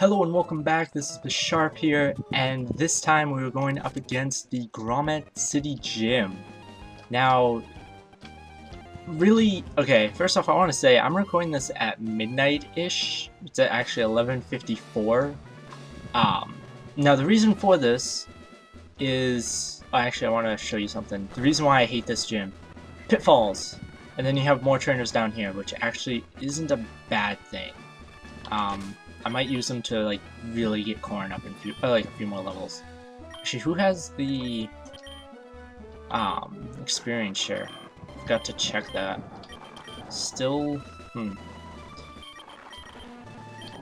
Hello and welcome back, this is Bisharp here, and this time we were going up against the Groment City Gym. Now, really, okay, first off I want to say I'm recording this at midnight-ish. It's at actually 11:54. Now the reason for this is, actually I want to show you something. The reason why I hate this gym. Pitfalls. And then you have more trainers down here, which actually isn't a bad thing. I might use them to like really get Corn up in a few more levels. Actually, who has the experience share? Forgot to check that. Still,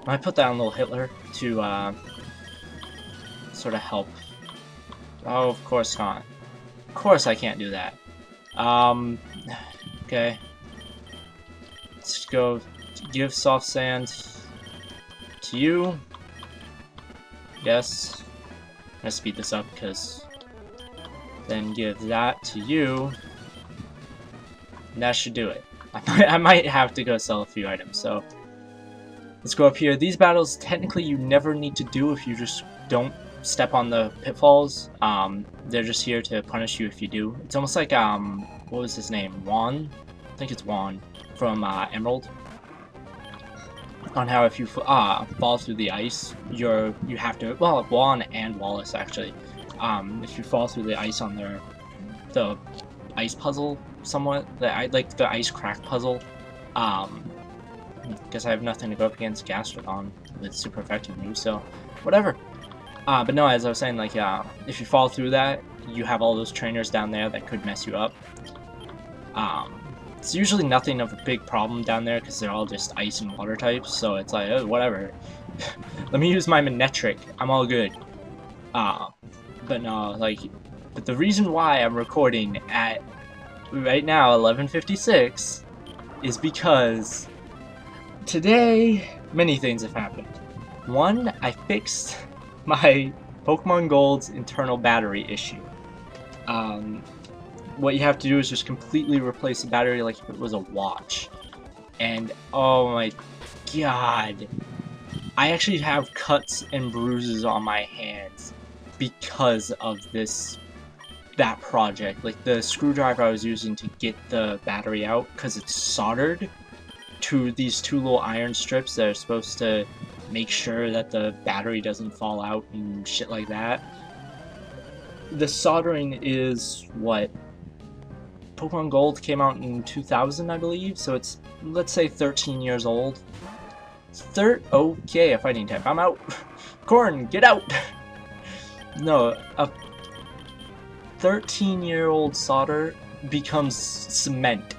I put that on little Hitler to sort of help. Oh, of course not. Of course I can't do that. Okay. Let's go give soft sand to you. Yes. I'm gonna speed this up because then give that to you. And that should do it. I might have to go sell a few items, so let's go up here. These battles technically you never need to do if you just don't step on the pitfalls. They're just here to punish you if you do. It's almost like what was his name? Juan? I think it's Juan from Emerald. On how if you fall through the ice, you have to, well, Juan and Wallace actually, if you fall through the ice on the ice puzzle somewhat, like the ice crack puzzle, because I have nothing to go up against Gastrodon with super effective moves, so whatever. But no, as I was saying, like if you fall through that, you have all those trainers down there that could mess you up. It's usually nothing of a big problem down there because they're all just ice and water types, so it's like, oh, whatever. Let me use my Manetric, I'm all good. But no, like, but the reason why I'm recording at, right now, 11:56, is because today, many things have happened. One, I fixed my Pokemon Gold's internal battery issue. What you have to do is just completely replace the battery like if it was a watch. And oh my god, I actually have cuts and bruises on my hands because of that project. Like the screwdriver I was using to get the battery out, because it's soldered to these two little iron strips that are supposed to make sure that the battery doesn't fall out and shit like that. The soldering is what? Pokemon Gold came out in 2000, I believe, so it's, let's say, 13 years old. Okay, a fighting type. I'm out. Corn, get out! No, a 13-year-old solder becomes cement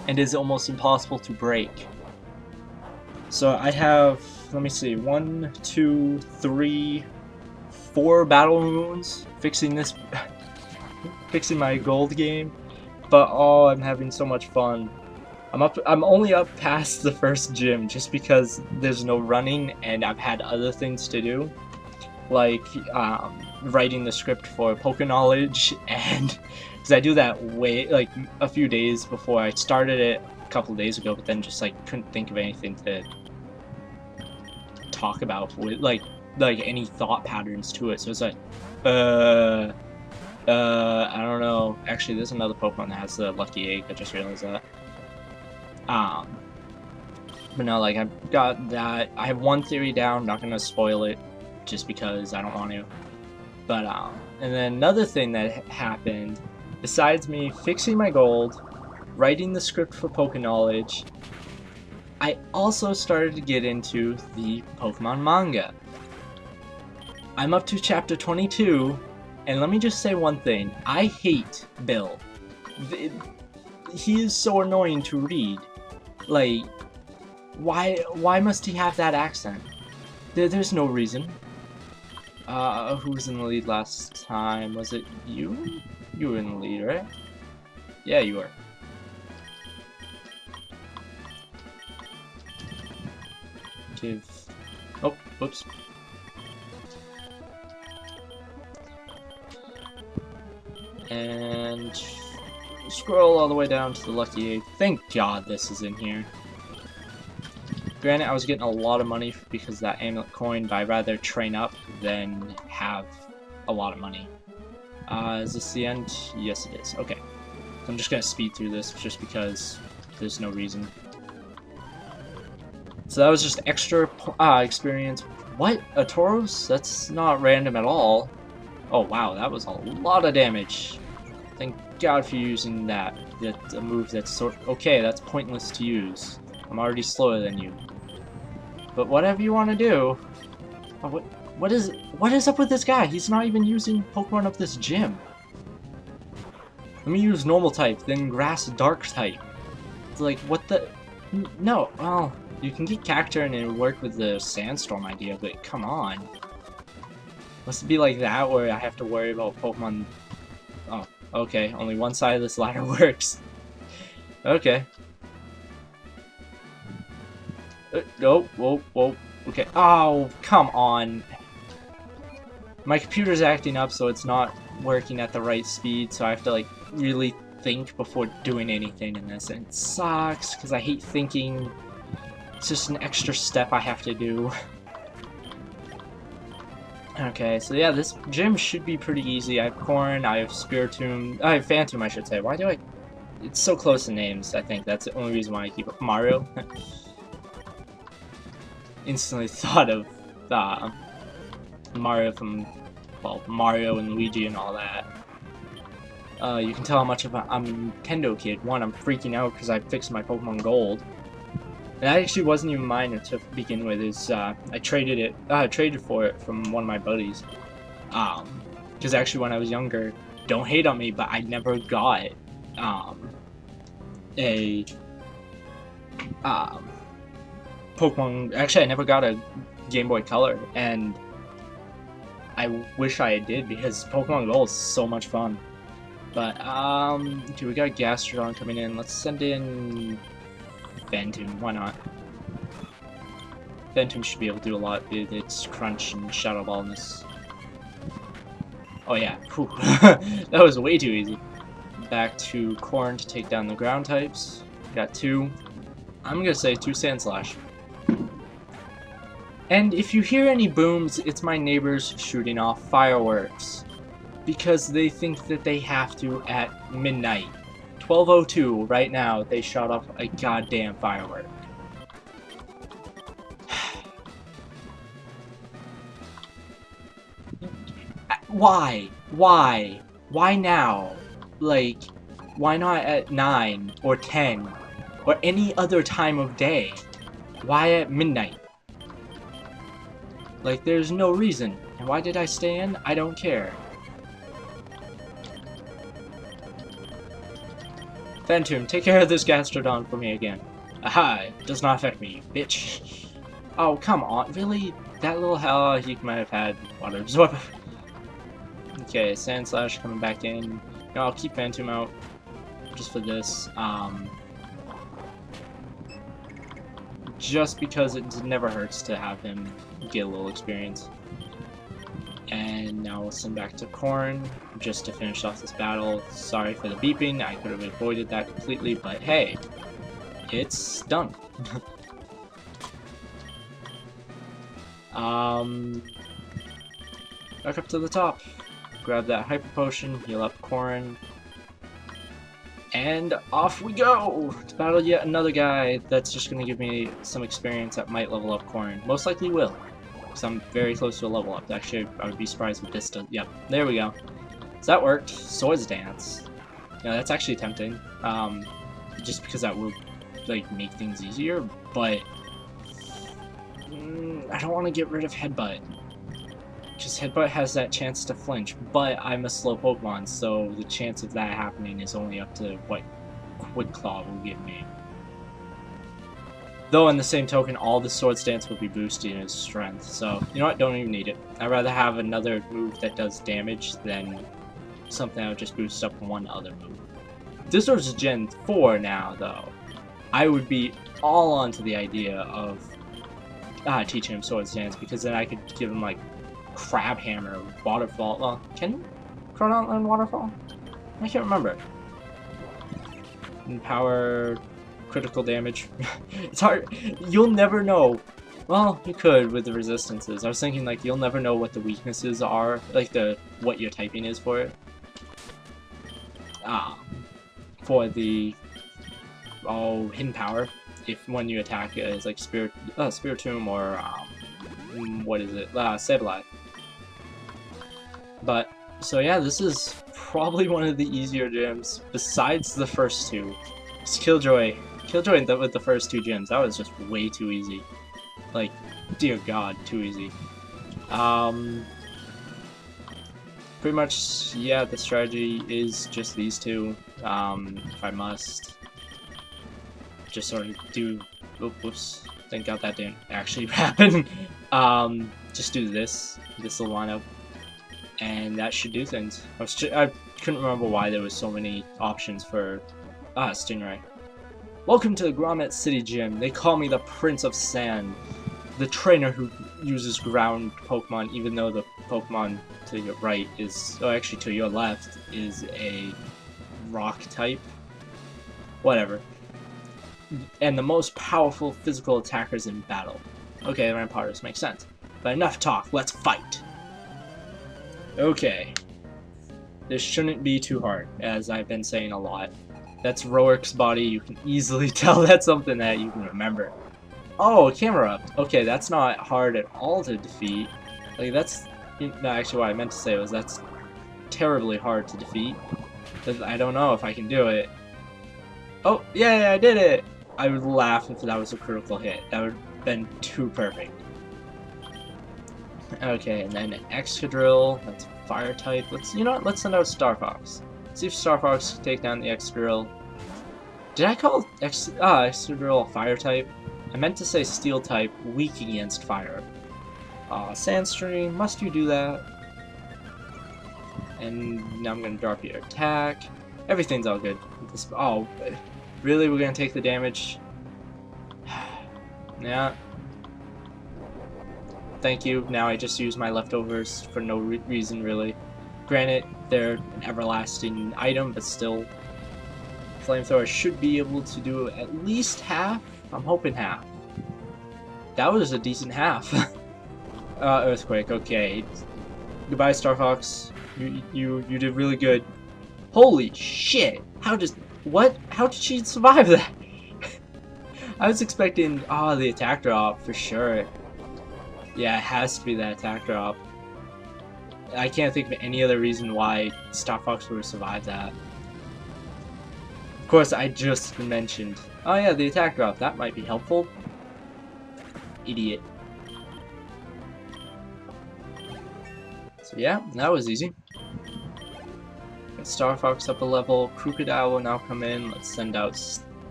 and is almost impossible to break. So I have, let me see, 1, 2, 3, 4 battle wounds fixing fixing my gold game. But oh, I'm having so much fun. I'm only up past the first gym just because there's no running and I've had other things to do, like writing the script for Pokéknowledge, and because I do that like a few days before. I started it a couple days ago, but then just like couldn't think of anything to talk about with like any thought patterns to it. So it's like, I don't know. Actually, there's another Pokemon that has the lucky egg. I just realized that. But no, like, I've got that. I have one theory down. I'm not gonna spoil it, just because I don't want to. But and then another thing that happened, besides me fixing my gold, writing the script for Pokéknowledge, I also started to get into the Pokemon manga. I'm up to chapter 22. And let me just say one thing, I hate Bill. He is so annoying to read. Like, why must he have that accent? There's no reason. Who was in the lead last time? Was it you? You were in the lead, right? Yeah, you were. Oh, whoops. And scroll all the way down to the lucky egg. Thank God this is in here. Granted, I was getting a lot of money because of that amulet coin, but I'd rather train up than have a lot of money. Is this the end? Yes, it is. Okay. So I'm just gonna speed through this just because there's no reason. So that was just extra experience. What? A Tauros? That's not random at all. Oh wow, that was a lot of damage. Thank God for using that. That's a move that's okay, that's pointless to use. I'm already slower than you. But whatever you want to do. Oh, what is up with this guy? He's not even using Pokemon of this gym. Let me use normal type, then grass dark type. It's like, what the? No, well, you can get Cacturne and it would work with the Sandstorm idea, but come on. Must it be like that where I have to worry about Pokemon? Oh, okay, only one side of this ladder works. Okay. Whoa. Okay. Oh, come on. My computer's acting up, so it's not working at the right speed, so I have to, like, really think before doing anything in this. And it sucks, because I hate thinking. It's just an extra step I have to do. Okay, so yeah, this gym should be pretty easy. I have Corn, I have Spiritomb, I have Phantom, I should say. Why do I... It's so close to names, I think. That's the only reason why I keep it. Mario. Instantly thought of Mario from, well, Mario and Luigi and all that. You can tell how much of I'm a Nintendo kid. One, I'm freaking out because I fixed my Pokemon Gold. And that actually wasn't even mine to begin with. Is I traded for it from one of my buddies. Because actually when I was younger, don't hate on me, but I never got a Pokemon. Actually, I never got a Game Boy Color, and I wish I did because Pokemon Gold is so much fun. But okay, we got Gastrodon coming in. Let's send in Phantom, why not? Phantom should be able to do a lot with its Crunch and Shadow Ball in this. Oh yeah, whew. That was way too easy. Back to Corn to take down the ground types. Got two. I'm gonna say 2 Sandslash. And if you hear any booms, it's my neighbors shooting off fireworks. Because they think that they have to at midnight. 12:02 right now, they shot off a goddamn firework. Why? Why? Why now? Like, why not at 9 or 10 or any other time of day? Why at midnight? Like, there's no reason. And why did I stay in? I don't care. Phantom, take care of this Gastrodon for me again. Aha, it does not affect me, bitch. Oh, come on, really? That little hell, he might have had water absorb. Okay, Sandslash coming back in. No, I'll keep Phantom out just for this. Just because it never hurts to have him get a little experience. And now we'll send back to Corn just to finish off this battle. Sorry for the beeping, I could have avoided that completely, but hey, it's done. Back up to the top. Grab that Hyper Potion, heal up Corn. And off we go to battle yet another guy that's just going to give me some experience that might level up Corn. Most likely will. Because I'm very close to a level up. Actually, I would be surprised if this does. Yep, there we go. So that worked. Swords Dance. Yeah, that's actually tempting. Just because that would, like, make things easier, but I don't want to get rid of Headbutt. Because Headbutt has that chance to flinch, but I'm a slow Pokemon, so the chance of that happening is only up to what Quick Claw will give me. Though, in the same token, all the Swords Dance will be boosting his strength, so, you know what, don't even need it. I'd rather have another move that does damage than something that would just boost up one other move. If this was Gen 4 now, though, I would be all onto the idea of teaching him Swords Dance, because then I could give him, like, Crab Hammer, Waterfall. Well, can Cronut learn Waterfall? I can't remember. And Power... critical damage. It's hard. You'll never know. Well, you could with the resistances. I was thinking like you'll never know what the weaknesses are, like what your typing is for it. For the hidden power. If when you attack it is like Spiritomb or what is it? Sableye. But so yeah, this is probably one of the easier gyms besides the first two. It's Killjoy with the first two gyms. That was just way too easy. Like, dear God, too easy. Pretty much, yeah, the strategy is just these two. If I must just sort of do, whoops, thank God that didn't actually happen. Just do this will line up, and that should do things. I couldn't remember why there was so many options for Stingray. Welcome to the Groment City Gym. They call me the Prince of Sand, the trainer who uses ground Pokemon, even though the Pokemon to your right is, oh, actually to your left is a rock type. Whatever. And the most powerful physical attackers in battle. Okay, Ramparters makes sense. But enough talk, let's fight! Okay. This shouldn't be too hard, as I've been saying a lot. That's Roark's body, you can easily tell that's something that you can remember. Oh, camera up. Okay, that's not hard at all to defeat. Like, that's... No, actually what I meant to say was that's terribly hard to defeat. I don't know if I can do it. Oh, yeah, I did it! I would laugh if that was a critical hit. That would have been too perfect. Okay, and then Excadrill, that's fire type. You know what, let's send out Star Fox. See if Star Fox can take down the Excadrill. Did I call Excadrill a fire type? I meant to say steel type, weak against fire. Sandstream, must you do that? And now I'm gonna drop your attack. Everything's all good. Oh, really? We're gonna take the damage? Yeah. Thank you. Now I just use my leftovers for no reason, really. Granted, they're an everlasting item, but still. Flamethrower should be able to do at least half. I'm hoping half. That was a decent half. Earthquake, okay. Goodbye, Star Fox. You did really good. Holy shit! How did she survive that? I was expecting, the attack drop for sure. Yeah, it has to be that attack drop. I can't think of any other reason why Star Fox would have survived that. Of course, I just mentioned. Oh yeah, the attack drop. That might be helpful. Idiot. So yeah, that was easy. Get Star Fox up a level. Crocodile will now come in. Let's send out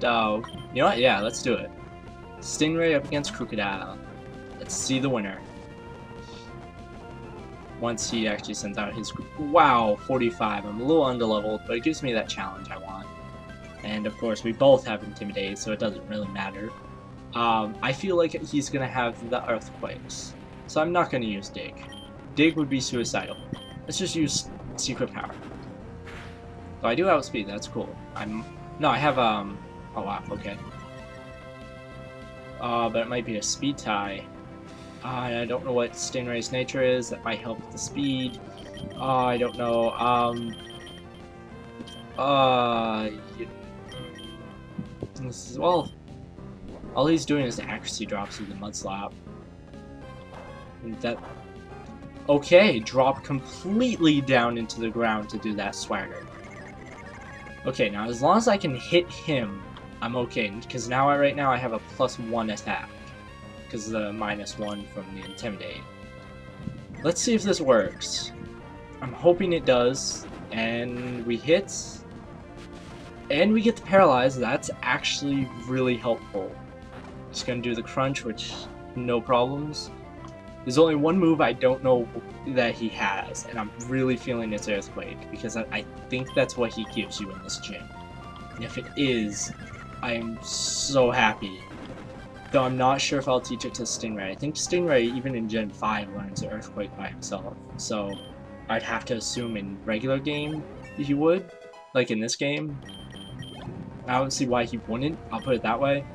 You know what? Yeah, let's do it. Stingray up against Crocodile. Let's see the winner. Once he actually sends out his... Wow, 45. I'm a little underleveled, but it gives me that challenge I want. And of course, we both have Intimidate, so it doesn't really matter. I feel like he's going to have the Earthquakes, so I'm not going to use Dig. Dig would be suicidal. Let's just use Secret Power. So I do outspeed, that's cool. No, I have, oh wow, okay. But it might be a speed tie. I don't know what Stingray's nature is. That might help with the speed. I don't know. Well, all he's doing is accuracy drops with the Mud Slap. That. Okay, drop completely down into the ground to do that swagger. Okay, now as long as I can hit him, I'm okay. Because right now I have a +1 attack. Because of the -1 from the Intimidate. Let's see if this works. I'm hoping it does. And we hit. And we get to Paralyze. That's actually really helpful. Just gonna do the Crunch, which no problems. There's only one move I don't know that he has, and I'm really feeling it's Earthquake, because I think that's what he gives you in this gym. And if it is, I am so happy. Though I'm not sure if I'll teach it to Stingray. I think Stingray, even in Gen 5, learns Earthquake by himself. So I'd have to assume in regular game he would, like in this game. I don't see why he wouldn't. I'll put it that way.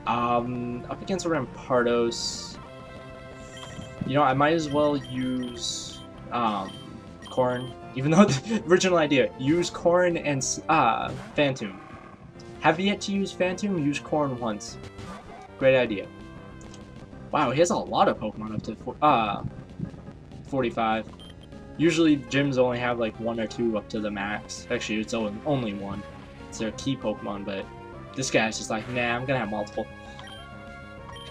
Up against a Rampardos, you know, I might as well use Corrin. Even though the original idea, use Corrin and Phantom. Have yet to use Phantom, use Corrin once. Great idea. Wow, he has a lot of Pokemon up to 45. Usually gyms only have like 1 or 2 up to the max. Actually, it's only 1. It's their key Pokemon, but this guy's just like, nah, I'm gonna have multiple.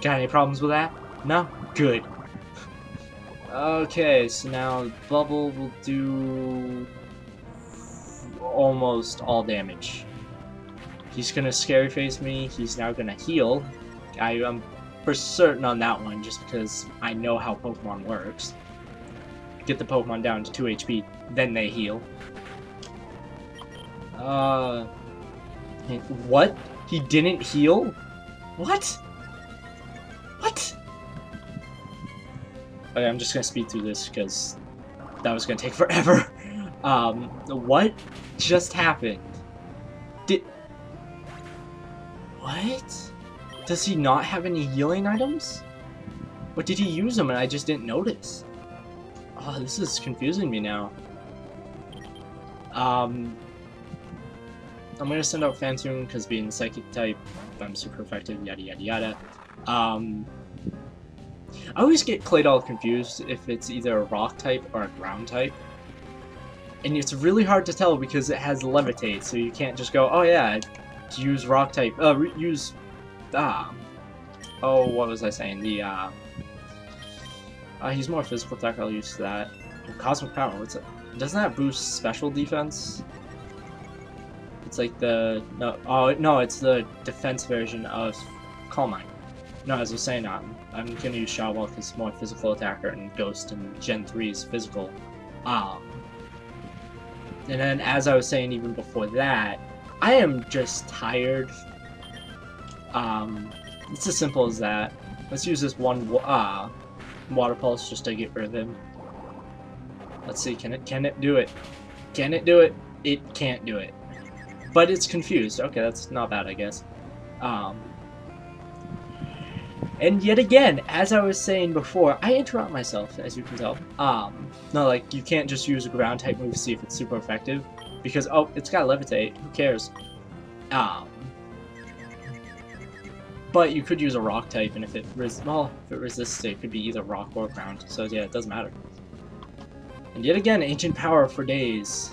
Got any problems with that? No? Good. Okay, so now Bubble will do almost all damage. He's gonna Scary Face me. He's now gonna heal. I am for certain on that one just because I know how Pokemon works. Get the Pokemon down to 2 HP, then they heal. What? He didn't heal? What? What? Okay, I'm just gonna speed through this because that was gonna take forever. What just happened? What? Does he not have any healing items? Or did he use them and I just didn't notice? Oh, this is confusing me now. I'm gonna send out Phantom because being Psychic type, I'm super effective, yada yada yada. I always get Claydol confused if it's either a Rock type or a Ground type. And it's really hard to tell because it has Levitate, so you can't just go, oh yeah, use Rock type, use, oh, what was I saying, he's more physical attack, I'll use that. Cosmic Power, what's it? Doesn't that boost special defense? It's like the, no, it's the defense version of Calm Mind. No, as I was saying, I'm gonna use Shawwell because it's more physical attacker and Ghost and Gen 3 is physical. And then, as I was saying even before that, I am just tired. It's as simple as that. Let's use this one Water Pulse just to get rid of him. Let's see, can it do it? Can it do it? It can't do it. But it's confused. Okay, that's not bad, I guess. And yet again, as I was saying before, I interrupt myself, as you can tell. No, like, you can't just use a ground type move to see if it's super effective. Because, oh, it's got Levitate, who cares? But you could use a rock type, and if it resists it, could be either rock or ground. So yeah, it doesn't matter. And yet again, Ancient Power for days.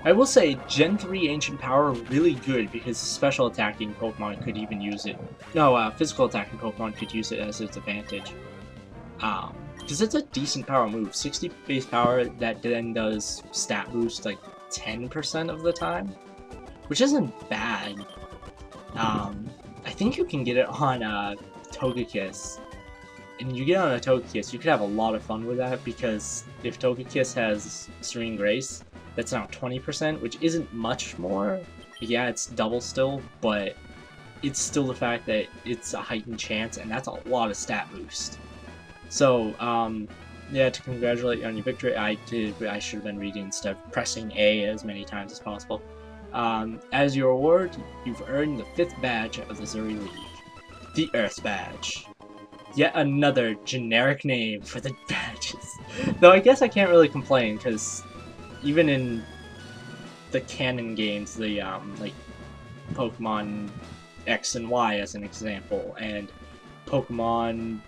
I will say, Gen 3 Ancient Power really good because special attacking Pokemon could even use it. No, physical attacking Pokemon could use it as its advantage. Because it's a decent power move. 60 base power that then does stat boost like 10% of the time, which isn't bad. I think you can get it on Togekiss. And you get on a Togekiss, you could have a lot of fun with that because if Togekiss has Serene Grace, that's now 20%, which isn't much more. Yeah, it's double still, but it's still the fact that it's a heightened chance, and that's a lot of stat boost. So, yeah, to congratulate you on your victory, I should have been reading instead of pressing A as many times as possible. As your reward, you've earned the 5th badge of the Zuri League, the Earth Badge. Yet another generic name for the badges. Though I guess I can't really complain, because even in the canon games, the like Pokemon X and Y as an example, and Pokemon,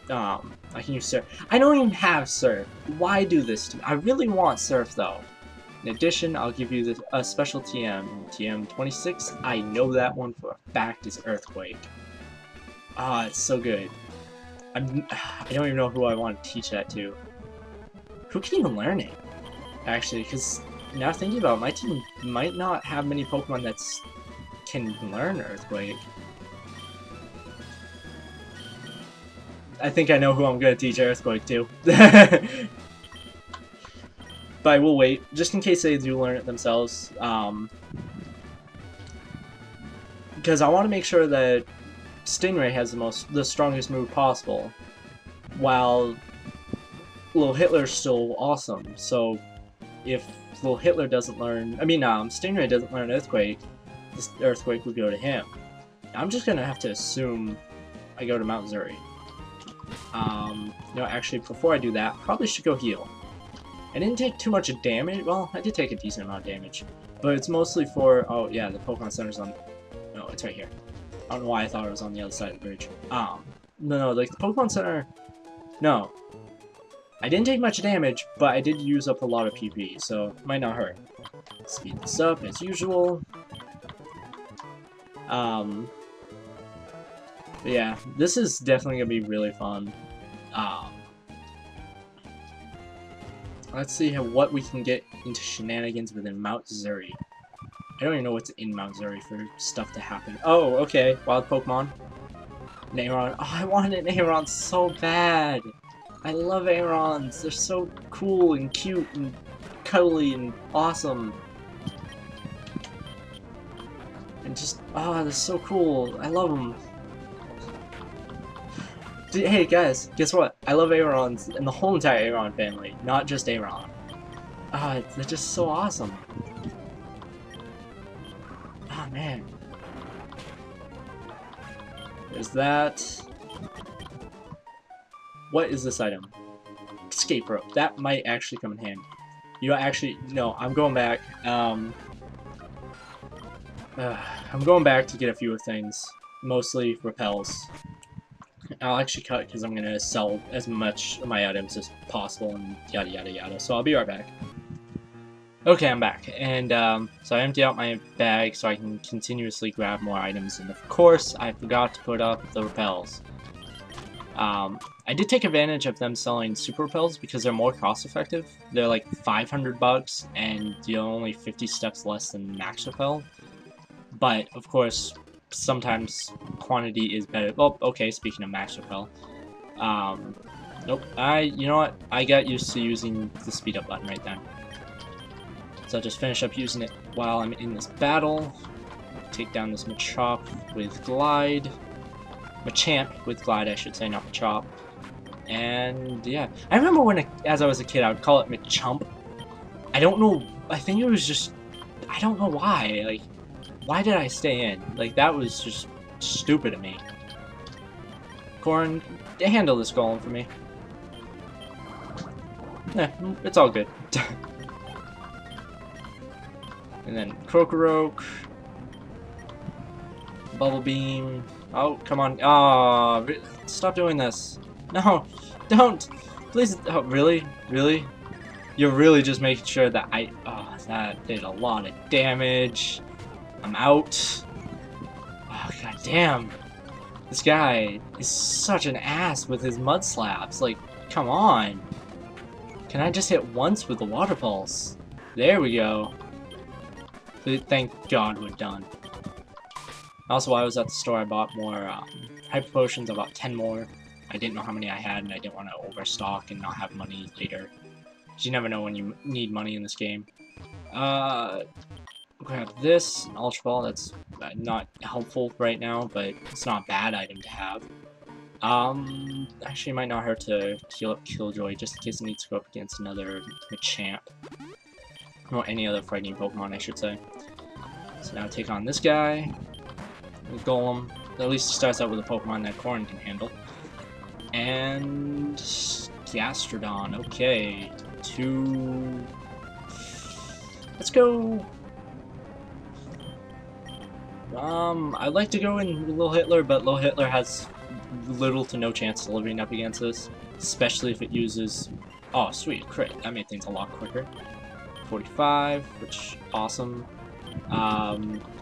I can use Surf. I don't even have Surf. Why do this to me? I really want Surf though. In addition, I'll give you a special TM. TM 26, I know that one for a fact is Earthquake. Ah, it's so good. I don't even know who I want to teach that to. Who can even learn it? Actually, because now thinking about it, my team might not have many Pokemon that can learn Earthquake. I think I know who I'm going to teach Earthquake to. But I will wait, just in case they do learn it themselves. Because I want to make sure that Stingray has the strongest move possible, while Little Hitler's still awesome. So if Little Hitler doesn't learn, Stingray doesn't learn Earthquake, this earthquake would go to him. I'm just gonna have to assume I go to Mount Zuri. No, actually, before I do that, probably should go heal. I didn't take too much damage. Well, I did take a decent amount of damage, but it's mostly for. Oh yeah, the Pokemon Center's on. No, it's right here. I don't know why I thought it was on the other side of the bridge. No, like the Pokemon Center. No, I didn't take much damage, but I did use up a lot of PP, so it might not hurt. Speed this up as usual. But yeah, this is definitely gonna be really fun. Let's see what we can get into shenanigans within Mount Zuri. I don't even know what's in Mount Zuri for stuff to happen. Oh, okay, wild Pokemon. An Aeron. Oh, I wanted an Aeron so bad. I love Aerons. They're so cool and cute and cuddly and awesome. And just, oh, they're so cool. I love them. Hey guys, guess what? I love Aerons and the whole entire Aeron family, not just Aeron. Ah, they're just so awesome. Ah, man. There's that. What is this item? Escape rope. That might actually come in handy. You know, actually, no, I'm going back. I'm going back to get a few things. Mostly repels. I'll actually cut because I'm going to sell as much of my items as possible and yada yada yada. So I'll be right back. Okay, I'm back. And so I emptied out my bag so I can continuously grab more items. And of course, I forgot to put up the repels. I did take advantage of them selling super repels because they're more cost effective. They're like 500 bucks and you're only 50 steps less than max repel. But of course, sometimes quantity is better. Oh, okay, speaking of max repel. Nope, you know what? I got used to using the speed up button right then. So I'll just finish up using it while I'm in this battle. Take down this Machop with Glide. Machamp with Glide, I should say, not Machop. And yeah, I remember when, as I was a kid, I would call it Machump. I don't know, I think it was just, I don't know why, like, why did I stay in? Like, that was just stupid of me. Corn, handle this golem for me. It's all good. And then Krokorok. Bubble Beam. Oh, come on. Ah, stop doing this. No, don't. Please. Oh, really? Really? You're really just making sure that oh, that did a lot of damage. I'm out. Oh, god damn. This guy is such an ass with his mud slabs. Like, come on. Can I just hit once with the water pulse? There we go. Thank God we're done. Also, while I was at the store, I bought more hyper potions. I bought 10 more. I didn't know how many I had, and I didn't want to overstock and not have money later. Because you never know when you need money in this game. Grab this, an Ultra Ball. That's not helpful right now, but it's not a bad item to have. Actually, it might not hurt to heal up Killjoy, just in case it needs to go up against another Machamp. Or any other fighting Pokemon, I should say. So now take on this guy. Golem. At least he starts out with a Pokemon that Corn can handle. And Gastrodon. Okay. Let's go. I'd like to go in Lil Hitler, but Lil Hitler has little to no chance of living up against this. Especially if it uses... Oh, sweet. Crit. That made things a lot quicker. 45, which awesome.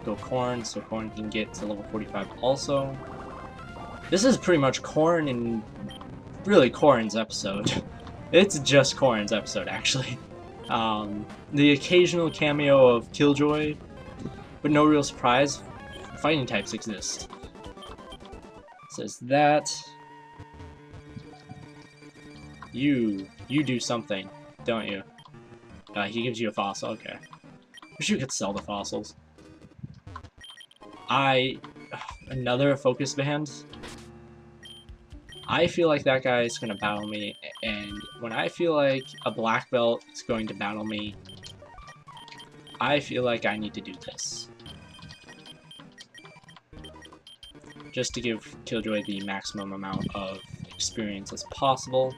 Go Corn, so Corn can get to level 45 also. This is pretty much Corn and really Corn's episode. It's just Corn's episode, actually. The occasional cameo of Killjoy, but no real surprise. Fighting types exist. Says that. You do something, don't you? He gives you a fossil, okay. Wish you could sell the fossils. Another focus band? I feel like that guy is going to battle me, and when I feel like a black belt is going to battle me, I feel like I need to do this. just to give Killjoy the maximum amount of experience as possible.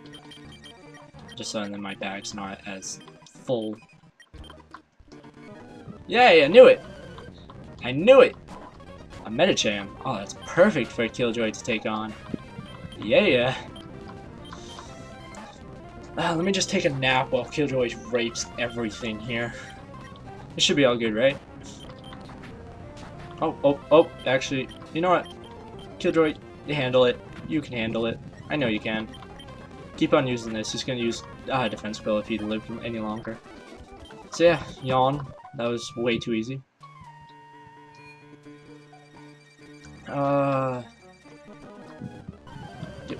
Just so then my bag's not as full. Yay, I knew it! I knew it! A Metacham. Oh, that's perfect for Killjoy to take on. Yeah. Let me just take a nap while Killjoy rapes everything here. It should be all good, right? Oh, actually, you know what? Killjoy, you handle it. You can handle it. I know you can. Keep on using this. He's gonna use defense skill if he lived any longer. So yeah, yawn. That was way too easy. Get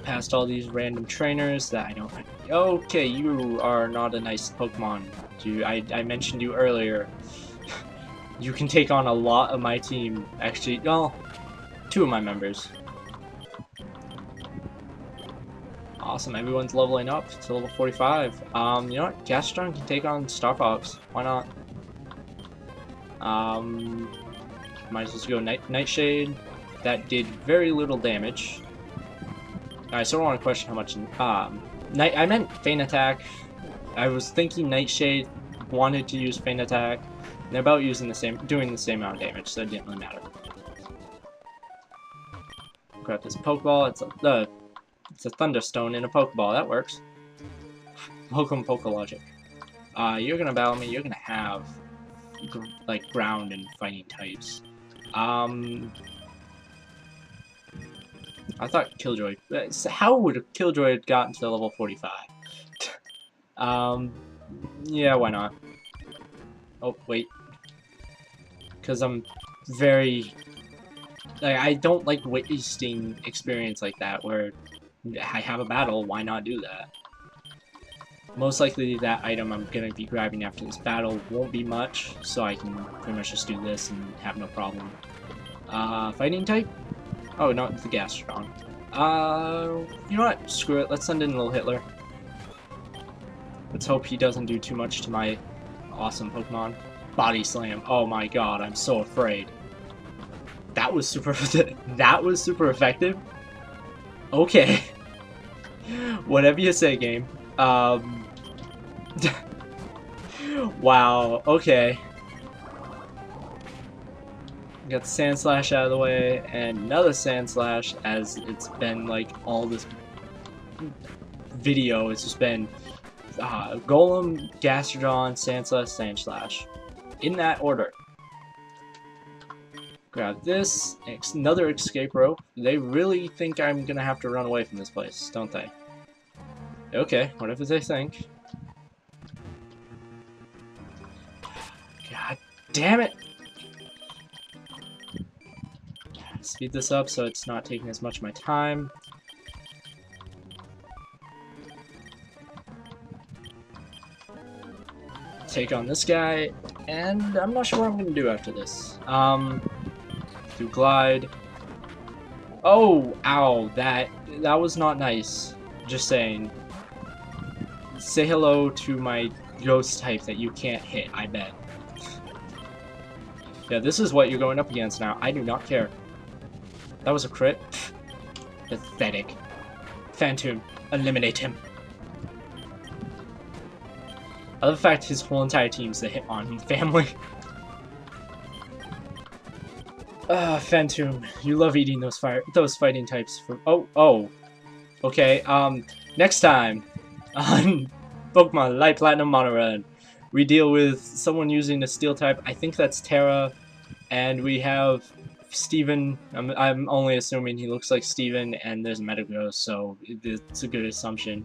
past all these random trainers that I don't. Okay, you are not a nice Pokemon. I mentioned you earlier. You can take on a lot of my team. Actually, well, 2 of my members. Awesome, everyone's leveling up to level 45. You know what? Gastrodon can take on Star Fox. Why not? Might as well go Nightshade. That did very little damage. I still want to question how much. I meant Feint Attack. I was thinking Nightshade wanted to use Feint Attack. They're about doing the same amount of damage, so it didn't really matter. Grab this Pokeball. It's a Thunderstone in a Pokeball. That works. Poke logic. You're gonna battle me. You're gonna have like ground and fighting types. I thought Killjoy. How would Killjoy have gotten to level 45? Yeah, why not? Oh wait, because I'm very. I don't like wasting experience like that. Where I have a battle, why not do that? Most likely that item I'm gonna be grabbing after this battle won't be much, so I can pretty much just do this and have no problem. Fighting type? Oh no, it's the Gastrodon. You know what? Screw it. Let's send in Little Hitler. Let's hope he doesn't do too much to my awesome Pokemon. Body Slam. Oh my god, I'm so afraid. That was super. That was super effective. Okay. Whatever you say, game. Wow. Okay. Got the Sand Slash out of the way, and another Sand Slash, as it's been like all this video, it's just been Golem, Gastrodon, Sand Slash, Sand Slash. In that order. Grab this, another escape rope. They really think I'm gonna have to run away from this place, don't they? Okay, whatever they think. God damn it! Speed this up so it's not taking as much of my time. Take on this guy, and I'm not sure what I'm gonna do after this. Do glide. Oh, ow, that was not nice. Just saying. Say hello to my ghost type that you can't hit, I bet. Yeah, this is what you're going up against now. I do not care. That was a crit. Pathetic. Phantom, eliminate him. I love the fact his whole entire team's the Hitmon family. Phantom, you love eating those fighting types for oh. Okay, next time on Pokemon Light Platinum Monorun, we deal with someone using a steel type. I think that's Terra, and we have Steven. I'm only assuming he looks like Steven, and there's Metagross, so it's a good assumption.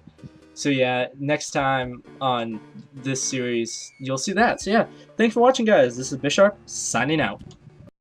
So yeah, next time on this series, you'll see that. So yeah, thanks for watching, guys. This is Bisharp, signing out.